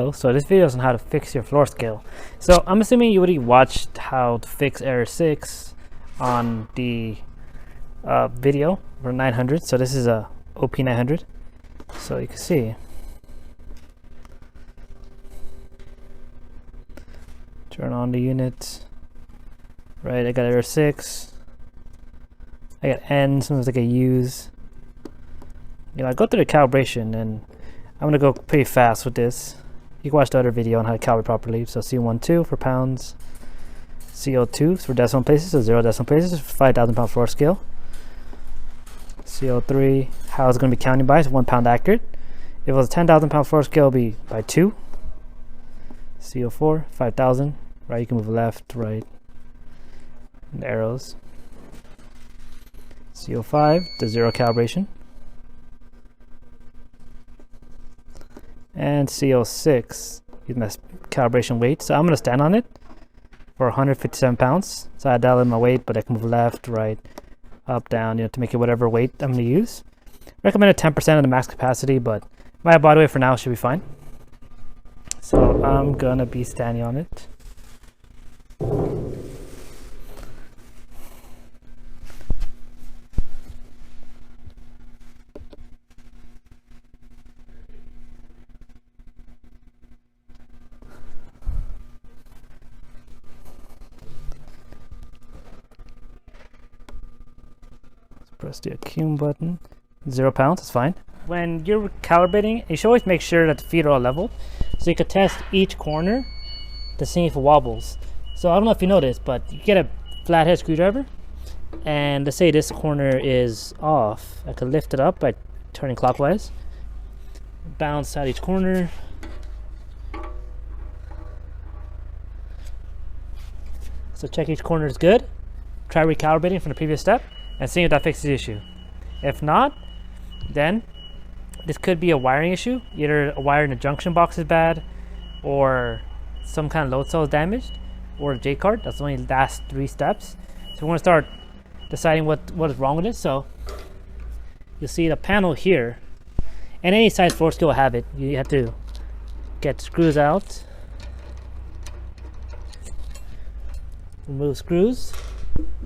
So this video is on how to fix your floor scale. So I'm assuming you already watched how to fix error 6 on the video for 900. So this is a OP900. So you can see, turn on the unit. Right, I got error 6. I got N, sometimes I get U's. You know, I go through the calibration and I'm gonna go pretty fast with this. You can watch the other video on how to calibrate properly. So CO12 for pounds, CO2 for decimal places, so 0 decimal places, 5,000 pound floor scale. CO3, how it's going to be counting by, is 1 pound accurate. If it was a 10,000 pound floor scale, it'll be by 2. CO4, 5,000, right? You can move left, right, and arrows. CO5, the 0 calibration. And CO6 is my calibration weight. So I'm going to stand on it for 157 pounds. So I dial in my weight, but I can move left, right, up, down, you know, to make it whatever weight I'm going to use. Recommended 10% of the max capacity, but my body weight for now should be fine. So I'm going to be standing on it. Press the accum button. 0 pounds, that's fine. When you're calibrating, you should always make sure that the feet are all level, so you can test each corner to see if it wobbles. So I don't know if you know this, but you get a flathead screwdriver, and let's say this corner is off. I can lift it up by turning clockwise, bounce out each corner. So check each corner is good. Try recalibrating from the previous step and see if that fixes the issue. If not, then this could be a wiring issue. Either a wire in the junction box is bad, or some kind of load cell is damaged, or a J card. That's the only last 3 steps. So we want to start deciding what is wrong with it. So you'll see the panel here, and any size floor scale will have it. You have to get screws out, remove screws,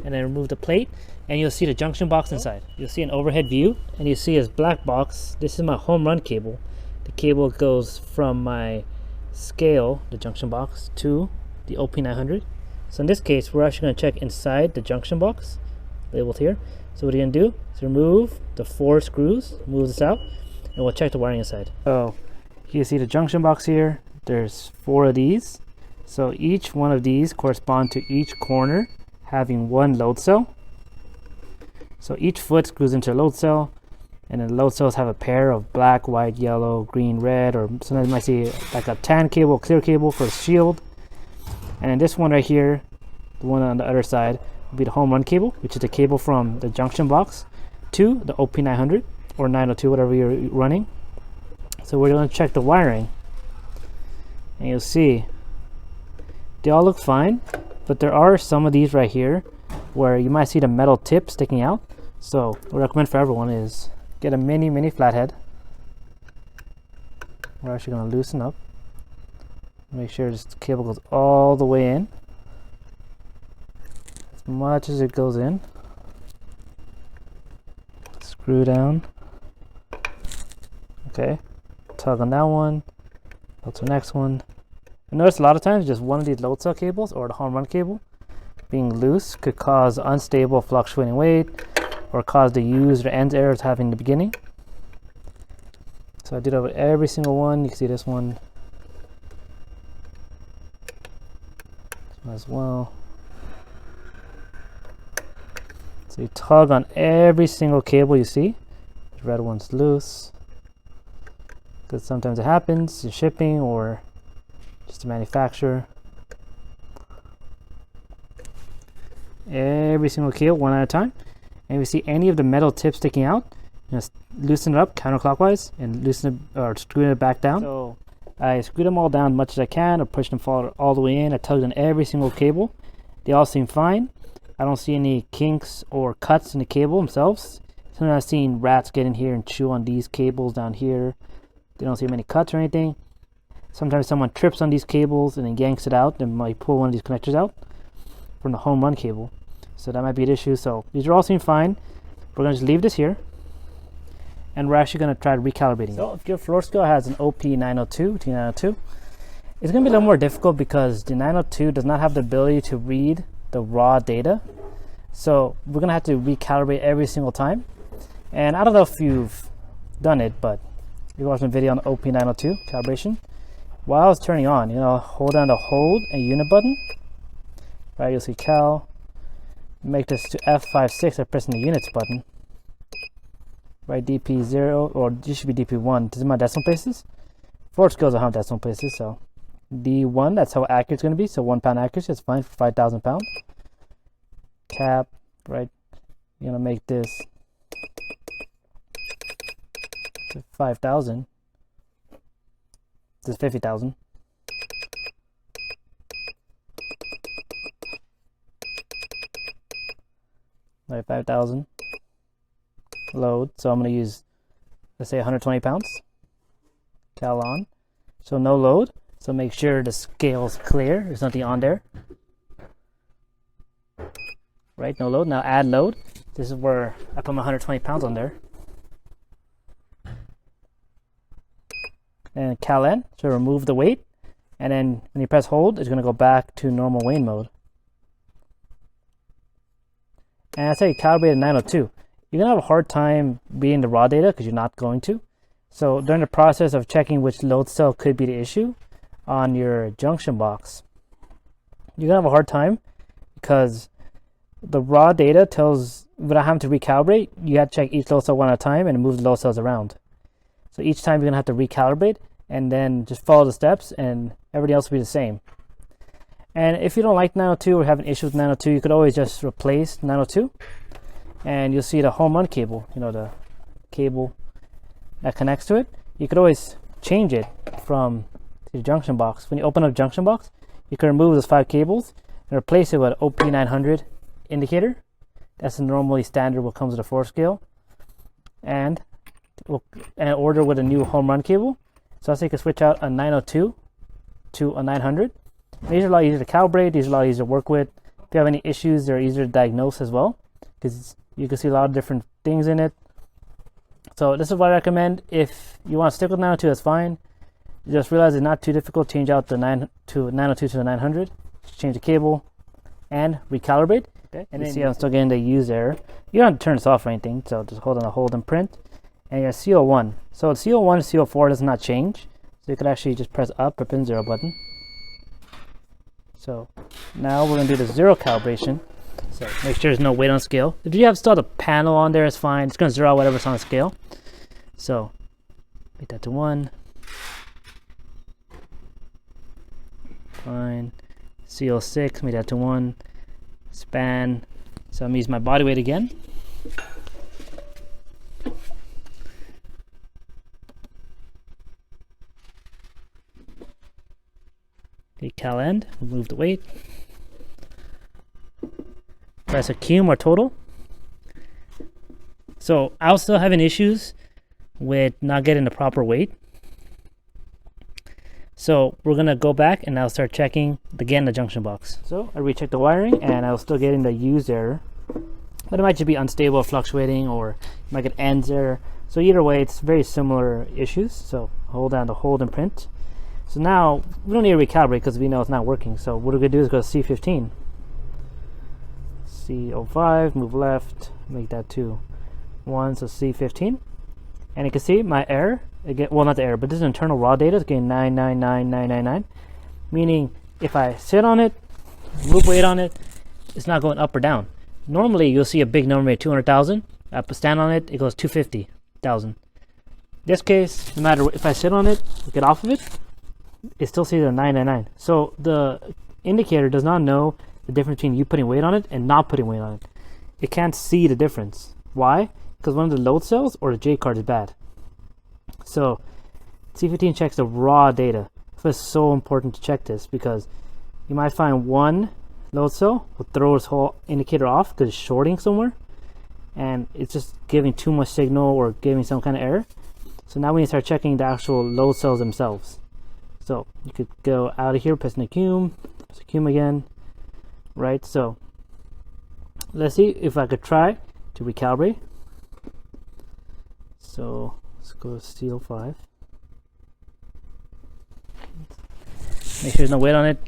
and then remove the plate. And you'll see the junction box inside. You'll see an overhead view, and you see this black box. This is my home run cable. The cable goes from my scale, the junction box, to the OP900. So in this case, we're actually going to check inside the junction box, labeled here. So what you're going to do is remove the 4 screws, move this out, and we'll check the wiring inside. So you see the junction box here. There's 4 of these. So each one of these correspond to each corner having 1 load cell. So each foot screws into a load cell, and then the load cells have a pair of black, white, yellow, green, red, or sometimes you might see like a tan cable, clear cable for a shield. And then this one right here, the one on the other side, will be the home run cable, which is the cable from the junction box to the OP900 or 902, whatever you're running. So we're going to check the wiring, and you'll see they all look fine, but there are some of these right here where you might see the metal tip sticking out. So what I recommend for everyone is get a mini flathead. We're actually going to loosen up, make sure this cable goes all the way in, as much as it goes in. Screw down. Okay, tug on that one, go to the next one. I notice a lot of times just one of these load cell cables or the home run cable being loose could cause unstable fluctuating weight, or cause the U's or N's errors having in the beginning. So I did that with every single one. You can see this one as well. So you tug on every single cable you see. The red one's loose, because sometimes it happens in shipping or just the manufacturer. Every single cable, one at a time. And if you see any of the metal tips sticking out, just loosen it up counterclockwise and loosen it or screw it back down. So I screwed them all down as much as I can, or pushed them all the way in. I tugged on every single cable. They all seem fine. I don't see any kinks or cuts in the cable themselves. Sometimes I've seen rats get in here and chew on these cables down here. They don't see many cuts or anything. Sometimes someone trips on these cables and then yanks it out and might pull one of these connectors out from the home run cable. So that might be an issue. So these are all seem fine. We're going to just leave this here. And we're actually going to try recalibrating. So if your floor scale has an OP902, T902, it's going to be a little more difficult because the 902 does not have the ability to read the raw data. So we're going to have to recalibrate every single time. And I don't know if you've done it, but you're watching a video on OP902 calibration. While it's turning on, hold down the hold and unit button. Right, you'll see cal. Make this to F56 by pressing the units button. Right, DP0, or this should be DP1. This is my decimal places. Floor scales don't have decimal places, so D1, that's how accurate it's going to be. So 1 pound accuracy, that's fine for 5,000 pounds. Cap, right, you're going to make this to 5,000. This is 50,000. Right, 5,000. Load. So I'm going to use, let's say, 120 pounds. Cal on. So no load. So make sure the scale's clear. There's nothing on there. Right, no load. Now add load. This is where I put my 120 pounds on there. And cal N, so remove the weight. And then when you press hold, it's going to go back to normal weighing mode. And that's how you calibrate a 902. You're going to have a hard time reading the raw data because you're not going to. So during the process of checking which load cell could be the issue on your junction box, you're going to have a hard time because the raw data tells, without having to recalibrate, you have to check each load cell one at a time and move the load cells around. So each time you're going to have to recalibrate and then just follow the steps and everything else will be the same. And if you don't like 902 or have an issue with 902, you could always just replace 902. And you'll see the home run cable, the cable that connects to it. You could always change it from the junction box. When you open up junction box, you can remove those 5 cables and replace it with an OP900 indicator. That's normally standard what comes with a floor scale. And order with a new home run cable. So that's how you can switch out a 902 to a 900. These are a lot easier to calibrate. These are a lot easier to work with. If you have any issues, they're easier to diagnose as well because you can see a lot of different things in it. So this is what I recommend. If you want to stick with 902, that's fine. Just realize it's not too difficult. Change out the 902 to the 900. Just change the cable and recalibrate. Okay. And you see I'm still getting the use error. You don't have to turn this off or anything. So just hold on the hold and print. And your CO1. So CO1 and CO4 does not change. So you could actually just press up or pin 0 button. So now we're going to do the 0 calibration. So make sure there's no weight on scale. If you have still the panel on there, it's fine. It's going to 0 out whatever's on the scale. So make that to 1. Fine. CO6, make that to 1. Span. So I'm going to use my body weight again. Okay, cal end, remove the weight. Press a cum or total. So I was still having issues with not getting the proper weight. So we're gonna go back and I'll start checking again the junction box. So I rechecked the wiring and I was still getting the use error. But it might just be unstable or fluctuating, or you might get ends error. So either way, it's very similar issues. So hold down the hold and print. So now we don't need to recalibrate because we know it's not working. So what we're gonna do is go to C15. C05, move left, make that to 1, so C15. And you can see my error, again, well not the error, but this is internal raw data, it's getting 999999. Meaning if I sit on it, move weight on it, it's not going up or down. Normally you'll see a big number at 200,000. I stand on it, it goes 250,000. This case, no matter if I sit on it, get off of it, it still sees a 999. So the indicator does not know the difference between you putting weight on it and not putting weight on it. It can't see the difference. Why? Because one of the load cells or the J card is bad. So C15 checks the raw data. So it's so important to check this because you might find one load cell will throw this whole indicator off because it's shorting somewhere and it's just giving too much signal or giving some kind of error. So now we need to start checking the actual load cells themselves. So you could go out of here, press the cume, press the cume again, right? So let's see if I could try to recalibrate. So let's go to seal 5. Make sure there's no weight on it.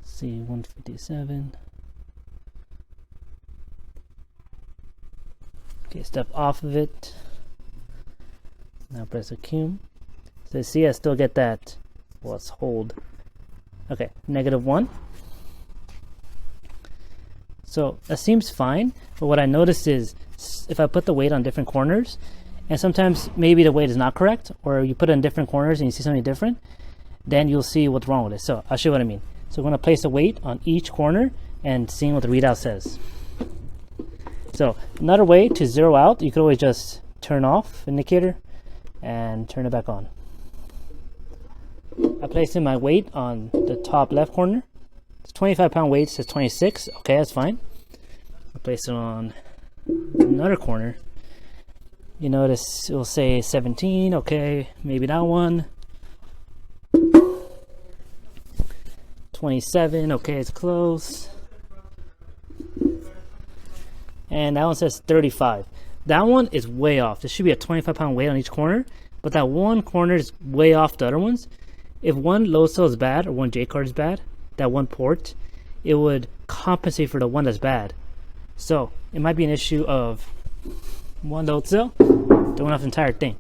See 157. Okay, step off of it. Now press the cume. So see, I still get that. Well, let's hold. Okay, -1. So that seems fine, but what I noticed is if I put the weight on different corners, and sometimes maybe the weight is not correct, or you put it in different corners and you see something different, then you'll see what's wrong with it. So I'll show you what I mean. So we're going to place the weight on each corner and seeing what the readout says. So another way to zero out, you could always just turn off indicator and turn it back on. I placed in my weight on the top left corner. It's 25-pound weight, says 26. Okay, that's fine. I place it on another corner. You notice it will say 17. Okay, maybe that one. 27. Okay, it's close. And that one says 35. That one is way off. There should be a 25-pound weight on each corner, but that one corner is way off the other ones. If one load cell is bad or one J card is bad, that one port, it would compensate for the one that's bad. So it might be an issue of one load cell throwing off the entire thing.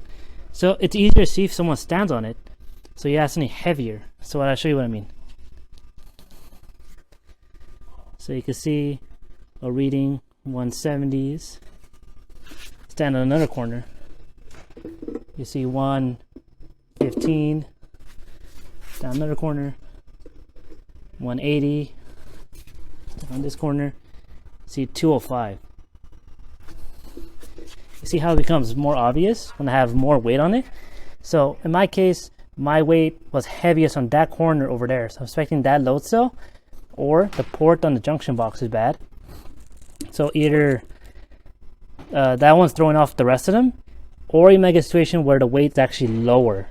So it's easier to see if someone stands on it. So you have something heavier. So I'll show you what I mean. So you can see a reading 170s. Stand on another corner. You see 115. Down another corner. 180 on this corner. See 205. You see how it becomes more obvious when I have more weight on it. So in my case, my weight was heaviest on that corner over there, so I'm expecting that load cell or the port on the junction box is bad. So either that one's throwing off the rest of them, or you might get a situation where the weight's actually lower,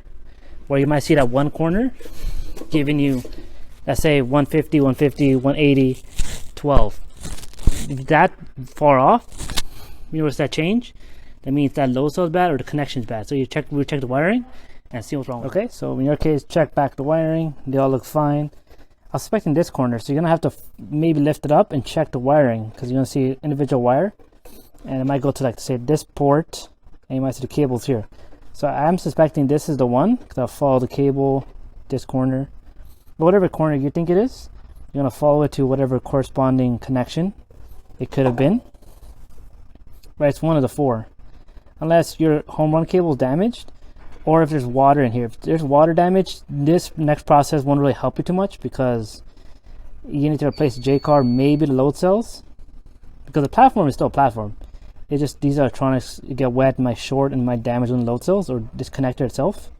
where you might see that one corner giving you, let's say 150, 150, 180, 12. If that far off, you notice that change, that means that load cell is bad or the connection is bad. So we check the wiring and see what's wrong. Okay, so in your case, check back the wiring. They all look fine. I was expecting this corner, so you're gonna have to maybe lift it up and check the wiring, because you're gonna see individual wire, and it might go to, like, say this port, and you might see the cables here. So I'm suspecting this is the one, because I'll follow the cable, this corner. But whatever corner you think it is, you're gonna follow it to whatever corresponding connection it could have been. Right, it's one of the four. Unless your home run cable is damaged, or if there's water in here. If there's water damage, this next process won't really help you too much, because you need to replace the J card, maybe the load cells, because the platform is still a platform. It's just these electronics get wet, might short, and might damage on the load cells or this connector itself.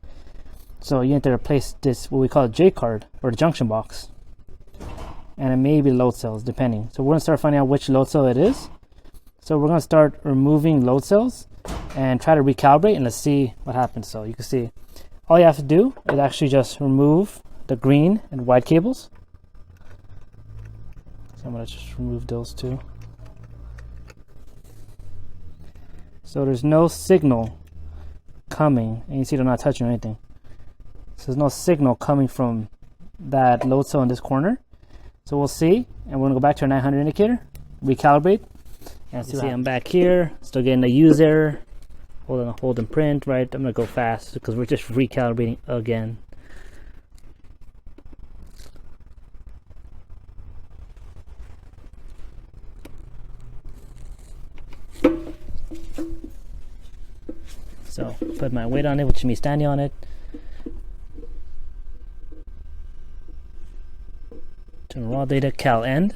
So you need to replace this, what we call a J card, or the junction box, and it may be load cells depending. So we're gonna start finding out which load cell it is. So we're gonna start removing load cells and try to recalibrate, and let's see what happens. So you can see all you have to do is actually just remove the green and white cables. So I'm gonna just remove those two. So there's no signal coming, and you see they're not touching anything. So there's no signal coming from that load cell in this corner. So we'll see, and we're gonna go back to our 900 indicator, recalibrate, and see I'm back here, still getting a use error. Hold and print, right? I'm gonna go fast because we're just recalibrating again. So put my weight on it, which means standing on it. Turn raw data, cal end.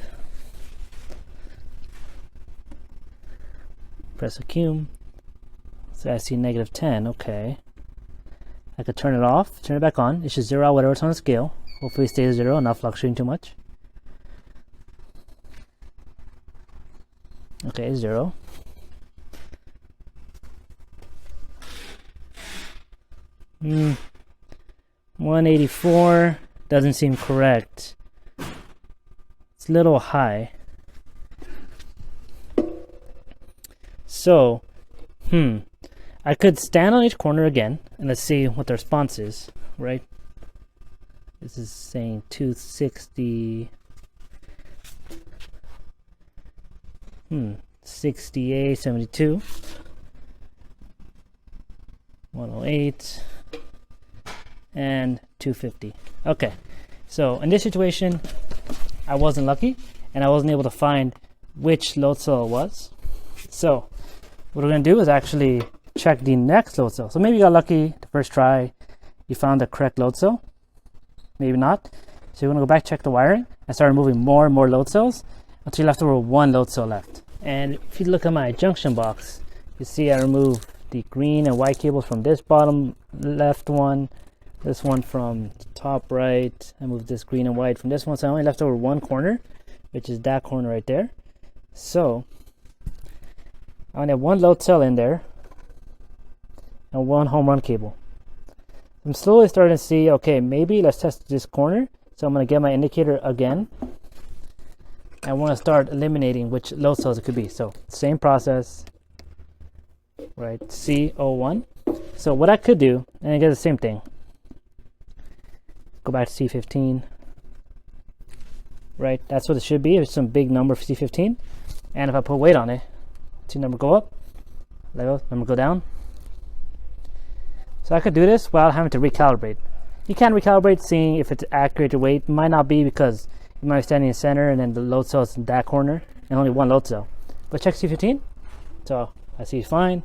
Press a cume. So I see -10, okay. I could turn it off, turn it back on. It should zero out whatever's on the scale. Hopefully it stays 0 and not fluctuating too much. Okay, 0. Hmm. 184 doesn't seem correct. It's a little high. So, I could stand on each corner again and let's see what the response is, right? This is saying 260. 68, 72, 108, and 250. Okay, so in this situation, I wasn't lucky, and I wasn't able to find which load cell it was. So what we're going to do is actually check the next load cell. So maybe you got lucky the first try, you found the correct load cell, maybe not. So you're going to go back, check the wiring, and start removing more and more load cells until you're left over one load cell left. And if you look at my junction box, you see I removed the green and white cables from this bottom left one, this one from the top right. I moved this green and white from this one, so I only left over one corner, which is that corner right there. So I only have one load cell in there and one home run cable. I'm slowly starting to see, okay, maybe let's test this corner. So I'm going to get my indicator again. I want to start eliminating which load cells it could be. So same process, right? C01. So what I could do, and I get the same thing. Go back to C15, right? That's what it should be. It's some big number for C15. And if I put weight on it, see number go up, number go down. So I could do this without having to recalibrate. You can recalibrate, seeing if it's accurate to weight. It might not be because you might be standing in the center and then the load cell is in that corner and only one load cell. But check C15. So I see fine.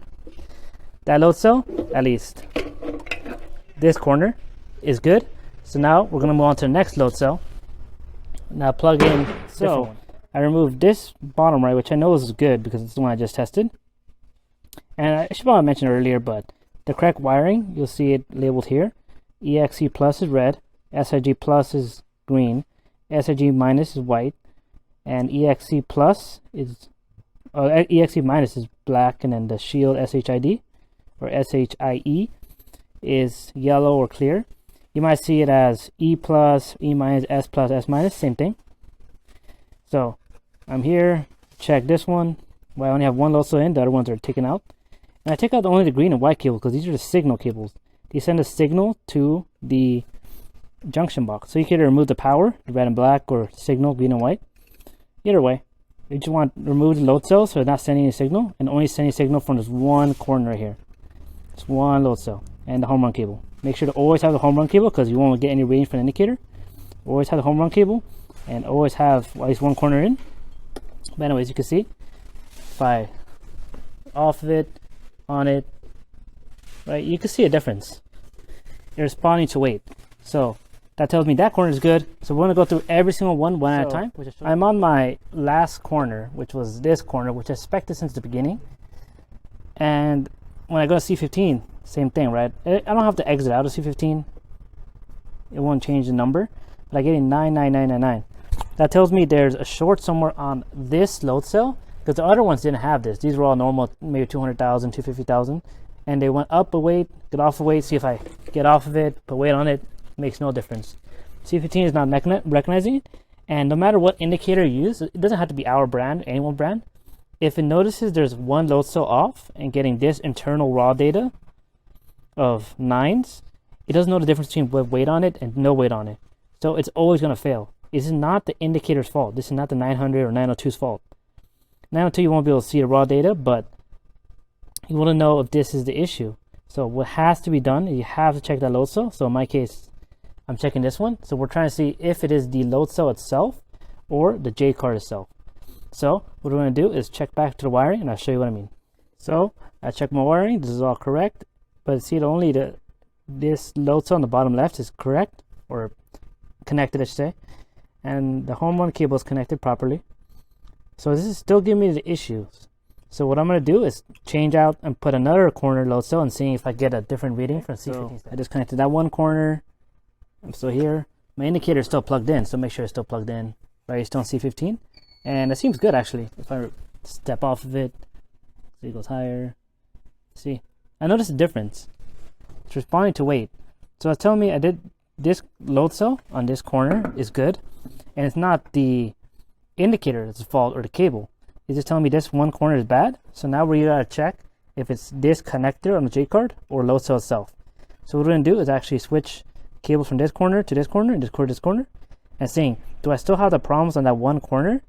That load cell, at least this corner is good. So now we're going to move on to the next load cell. Now plug in. So I removed this bottom right, which I know is good because it's the one I just tested. And I should probably mention earlier, but the correct wiring, you'll see it labeled here. EXE plus is red, SIG plus is green, SIG minus is white, and EXE plus is EXE minus is black, and then the shield SHID or SHIE is yellow or clear. You might see it as E plus, E minus, S minus, same thing. So I'm here, check this one. Well, I only have one load cell in, the other ones are taken out. And I take out only the green and white cable because these are the signal cables. They send a signal to the junction box. So you can either remove the power, the red and black, or signal, green and white. Either way, you just want to remove the load cell so it's not sending any signal, and only sending signal from this one corner right here. It's one load cell and the home run cable. Make sure to always have the home run cable because you won't get any reading from the indicator. Always have the home run cable and always have at least one corner in. But anyways, you can see if I off of it, on it, right, you can see a difference. You're responding to weight. So that tells me that corner is good. So we're going to go through every single one at a time. I'm on my last corner, which was this corner, which I suspected since the beginning. And when I go to C15, same thing, right? I don't have to exit out of C15. It won't change the number. But I get a 99999. That tells me there's a short somewhere on this load cell, because the other ones didn't have this. These were all normal, maybe 200,000, 250,000. And they went up a weight, get off a weight, see if I get off of it, put weight on it, makes no difference. C15 is not recognizing it. And no matter what indicator you use, it doesn't have to be our brand, anyone brand. If it notices there's one load cell off and getting this internal raw data of 9s, it doesn't know the difference between weight on it and no weight on it. So it's always going to fail. This is not the indicator's fault. This is not the 900 or 902's fault. 902, you won't be able to see the raw data, but you want to know if this is the issue. So what has to be done is you have to check that load cell. So in my case, I'm checking this one. So we're trying to see if it is the load cell itself or the J card itself. So what we're going to do is check back to the wiring, and I'll show you what I mean. So I check my wiring. This is all correct, but see, only this load cell on the bottom left is correct, or connected, I should say, and the home run cable is connected properly. So this is still giving me the issues. So what I'm going to do is change out and put another corner load cell and see if I get a different reading from C15. I disconnected that one corner. I'm still here. My indicator is still plugged in, so make sure it's still plugged in. Right, it's still on C15. And it seems good, actually. If I step off of it. See, it goes higher. See, I noticed a difference. It's responding to weight. So it's telling me I did this load cell on this corner is good, and it's not the indicator that's the fault or the cable. It's just telling me this one corner is bad. So now we gotta check if it's this connector on the J card or load cell itself. So what we're gonna do is actually switch cables from this corner to this corner and this corner to this corner, and seeing, do I still have the problems on that one corner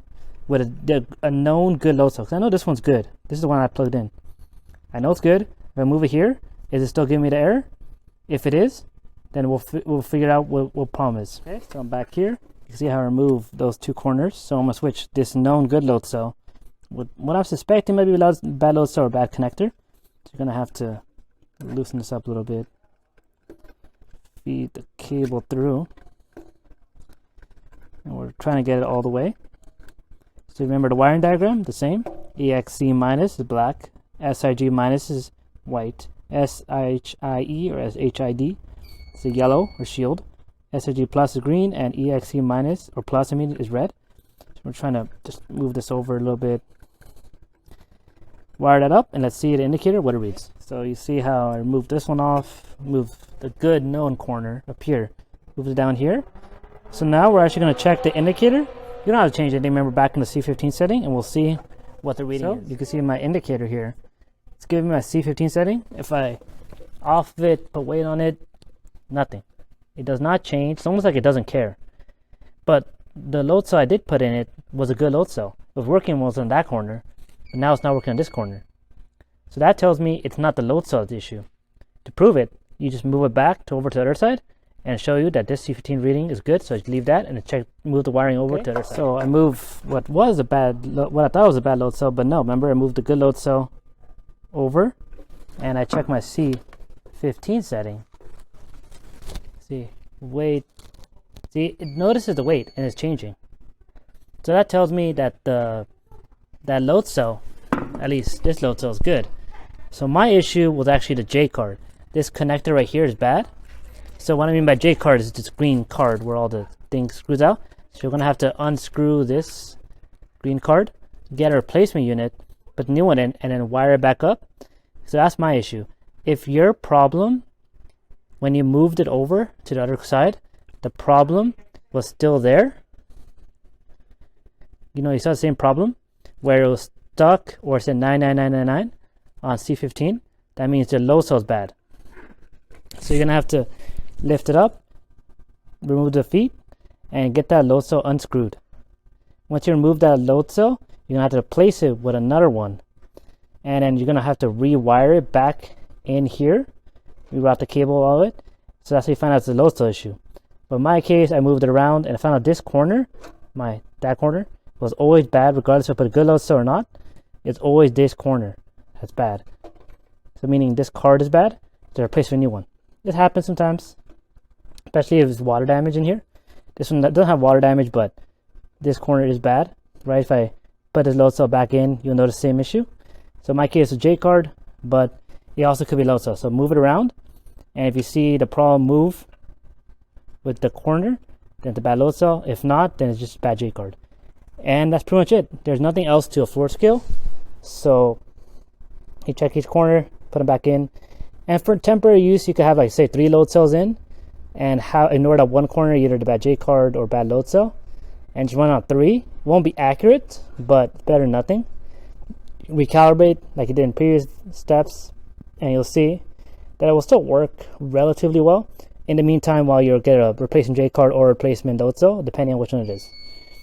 with a known good load cell? Because I know this one's good. This is the one I plugged in. I know it's good. If I move it here, is it still giving me the error? If it is, then we'll figure out what problem is. Okay, so I'm back here. You can see how I remove those two corners. So I'm gonna switch this known good load cell with what I'm suspecting might be a bad load cell or bad connector. So you're gonna have to loosen this up a little bit. Feed the cable through, and we're trying to get it all the way. So remember the wiring diagram, the same. EXC minus is black, SIG minus is white, SHIE or SHID is a yellow or shield, SIG plus is green, and EXC minus or plus is red. So we're trying to just move this over a little bit, wire that up, and let's see the indicator what it reads. So you see how I removed this one off, move the good known corner up here, move it down here. So now we're actually going to check the indicator. You don't have to change anything. Remember, back in the C15 setting, and we'll see what the reading is. You can see my indicator here. It's giving me my C15 setting. If I off it, put weight on it, nothing. It does not change. It's almost like it doesn't care. But the load cell I did put in it was a good load cell. It was working was on that corner, but now it's not working on this corner. So that tells me it's not the load cell's issue. To prove it, you just move it back to over to the other side and show you that this C15 reading is good. So I leave that and move the wiring over to the other side. So I move what I thought was a bad load cell, but no, remember I moved the good load cell over, and I check my C15 setting. See, weight. See, it notices the weight and it's changing. So that tells me that that load cell, at least this load cell, is good. So my issue was actually the J card. This connector right here is bad. So what I mean by J card is this green card where all the things screws out. So you're gonna have to unscrew this green card, get a replacement unit, put the new one in, and then wire it back up. So that's my issue. If your problem, when you moved it over to the other side, the problem was still there, you saw the same problem where it was stuck or it said 99999 on C15, that means the load cell is bad. So you're gonna have to lift it up, remove the feet, and get that load cell unscrewed. Once you remove that load cell, you're gonna have to replace it with another one, and then you're gonna have to rewire it back in here, reroute the cable, all of it. So that's how you find out it's a load cell issue. But in my case, I moved it around and I found out this corner, that corner, was always bad, regardless if I put a good load cell or not. It's always this corner that's bad. So meaning this card is bad, to replace with a new one. It happens sometimes, especially if there's water damage in here. This one doesn't have water damage, but this corner is bad, right? If I put this load cell back in, you'll notice the same issue. So in my case, it's a J card, but it also could be load cell. So move it around, and if you see the problem move with the corner, then it's a bad load cell. If not, then it's just a bad J card. And that's pretty much it. There's nothing else to a floor scale. So you check each corner, put them back in. And for temporary use, you could have, like, say, 3 load cells in, and ignore that one corner, either the bad J card or bad load cell, and just run on 3. It won't be accurate, but it's better than nothing. Recalibrate like you did in previous steps, and you'll see that it will still work relatively well. In the meantime, while you get a replacement J card or replacement load cell, depending on which one it is.